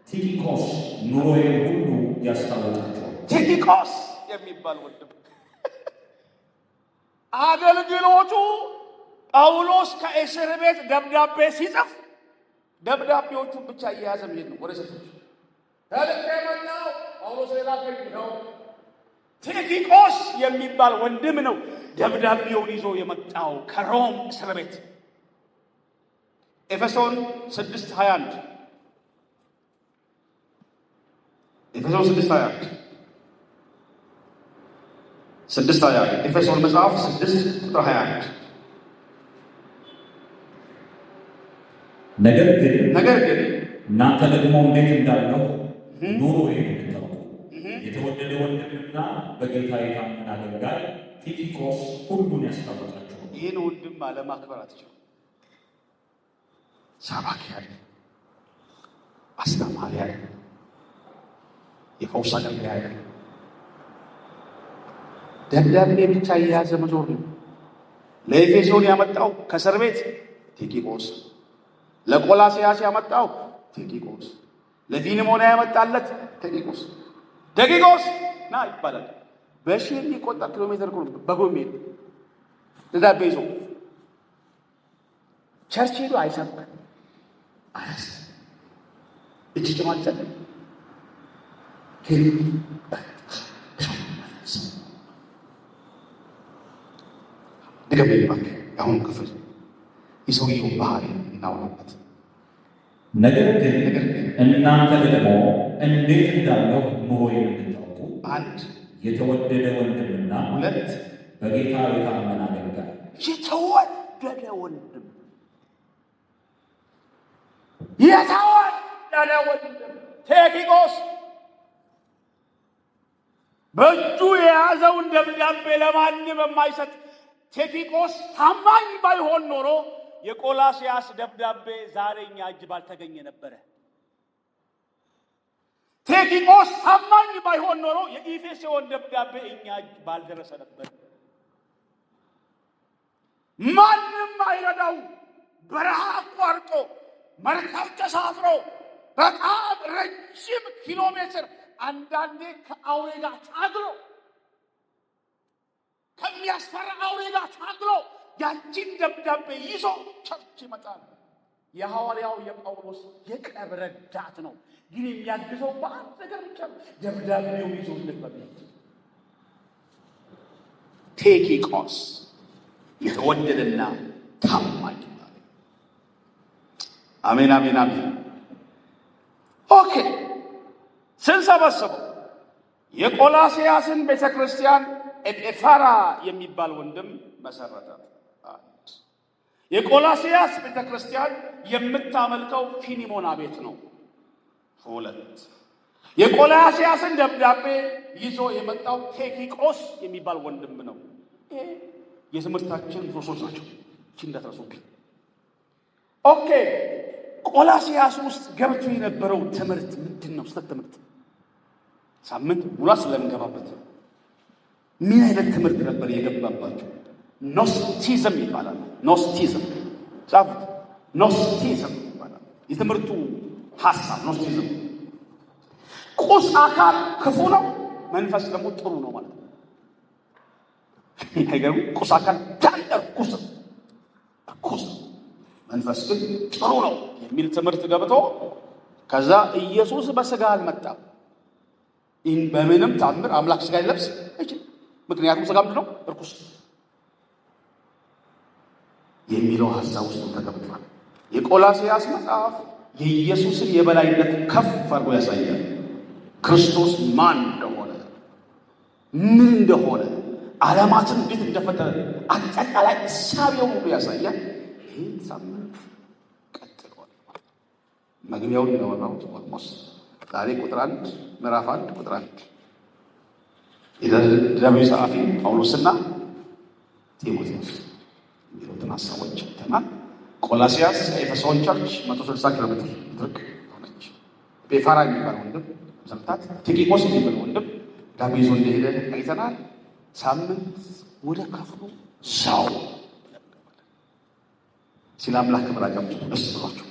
ቲኪቆስ ኑሮዬን ሁሉ ያስታውቃቸዋል። ቲኪቆስ የሚባል ወንድም አገልግሎቱ ጳውሎስ ከእስር ቤት ደብዳቤ ሲጽፍ ደብዳቤዎቹን ብቻ እየያዘ መሄድ ነው። ወደ ሰዎች ተልኬ መጣሁ ጳውሎስ የላከኝ ነው። ቲኪቆስ የሚባል ወንድም ነው ደብዳቤውን ይዞ የመጣው ከሮም እስር ቤት። ኤፌሶን 6:21 ኤፌሶን 6:21 ኤፌሶን መጽሐፍ 6:21 ነገር ግን እናንተ ደግሞ እንዴት እንዳለው ኑሮዬን እንድታውቁ የተወደደ ወንድምና በጌታ የታመነ አገልጋይ ቲኪቆስ ሁሉን ያስታውቃቸዋል። ይህን ወንድም አለማክበር አትችሉም። ሰባኪ ያለ፣ አስተማሪ ያለ፣ የፈውስ አገልጋይ ያለ ደብዳቤ ብቻ የያዘ መዞር ነው። ለኤፌሶን ያመጣው ከእስር ቤት ቲኪቆስ፣ ለቆላሲያስ ያመጣው ቲኪቆስ፣ ለፊልሞና ያመጣለት ቲኪቆስ። ቲኪቆስ ና ይባላል። በሺህ የሚቆጠር ኪሎ ሜትር በጎሜ ደብዳቤ ይዞ ቸርች ሄዶ አይሰብክም፣ እጅ ጭማት ሰጥ ድገም ይባክ። አሁን ክፍል የሰውየውን ባህሪ እናውራበት። ነገር ግን እናንተ ደግሞ እንዴት እንዳለው ኑሮዬን እንድታውቁ አንድ የተወደደ ወንድምና ሁለት በጌታ የታመነ አገልጋይ። የተወደደ ወንድም የተወደደ ወንድም ቲኪቆስ በእጁ የያዘውን ደብዳቤ ለማንም የማይሰጥ ቲኪቆስ ታማኝ ባይሆን ኖሮ የቆላስያስ ደብዳቤ ዛሬ እኛ እጅ ባልተገኘ ነበረ። ቲኪቆስ ታማኝ ባይሆን ኖሮ የኤፌሶን ደብዳቤ እኛ እጅ ባልደረሰ ነበር። ማንም አይረዳው። በረሃ አቋርጦ መርከብ ተሳፍሮ በጣም ረጅም ኪሎ ሜትር አንዳንዴ ከአውሬ ጋር ታግሎ ከሚያስፈራ አውሬ ጋር ታግሎ ያንቺን ደብዳቤ ይዞ ቸርች ይመጣል። የሐዋርያው የጳውሎስ የቅርብ ረዳት ነው። ግን የሚያግዘው በአንድ ነገር ብቻ ነው። ደብዳቤው ይዞለት በቤት ቲኪቆስ የተወደደና ታማኝ። አሜን አሜን አሜን። ኦኬ ስንሰበስበው የቆላስያስን ቤተክርስቲያን ኤጲፋራ የሚባል ወንድም መሰረተ። የቆላስያስ ቤተክርስቲያን የምታመልከው ፊኒሞና ቤት ነው። ሁለት የቆላስያስን ደብዳቤ ይዞ የመጣው ቲኪቆስ የሚባል ወንድም ነው። ይሄ የትምህርታችን ርዕሶች ናቸው። እቺ እንዳትረሱብኝ። ኦኬ ቆላስያስ ውስጥ ገብቶ የነበረው ትምህርት ምንድን ነው? ስለ ትምህርት ሳምንት ሙላ ስለምንገባበት ምን አይነት ትምህርት ነበር የገባባቸው? ኖስቲዝም ይባላል። ኖስቲዝም ጻፉት። ኖስቲዝም ይባላል የትምህርቱ ሐሳብ። ኖስቲዝም ቁስ አካል ክፉ ነው፣ መንፈስ ደግሞ ጥሩ ነው ማለት ነው። አይገርም? ቁስ አካል ዳል እርኩስ መንፈስ ግን ጥሩ ነው የሚል ትምህርት ገብቶ ከዛ ኢየሱስ በስጋ አልመጣም። ይህን በምንም ታምር አምላክ ስጋ ሊለብስ አይችልም። ምክንያቱም ስጋ ምንድን ነው? እርኩስ የሚለው ሐሳብ ውስጥ ተገብቷል። የቆላስያስ መጽሐፍ የኢየሱስን የበላይነት ከፍ አድርጎ ያሳያል። ክርስቶስ ማን እንደሆነ፣ ምን እንደሆነ፣ ዓለማትን እንዴት እንደፈጠረ አጠቃላይ እሳቤውን ሁሉ ያሳያል። ይህን ሳምንት ቀጥሏል። መግቢያውን ያወራሁት ኦልሞስት ዛሬ ቁጥር 1 ምዕራፍ 1 ቁጥር 1 የደብዳቤው ጸሐፊ ጳውሎስና ጢሞቴዎስ የሚሉትን ሀሳቦች ተናል። ቆላስያስ ከኤፌሶን ቸርች 160 ኪሎ ሜትር ትርቅ ሆነች። ኤጲፋራ የሚባል ወንድም ሰምታት፣ ቲኪቆስ የሚባል ወንድም ዳቤ ይዞ እንደሄደ አይተናል። ሳምንት ወደ ክፍሉ ሰው ሲል አምላክ ክብር አቀምጡ ደስ ብሏቸው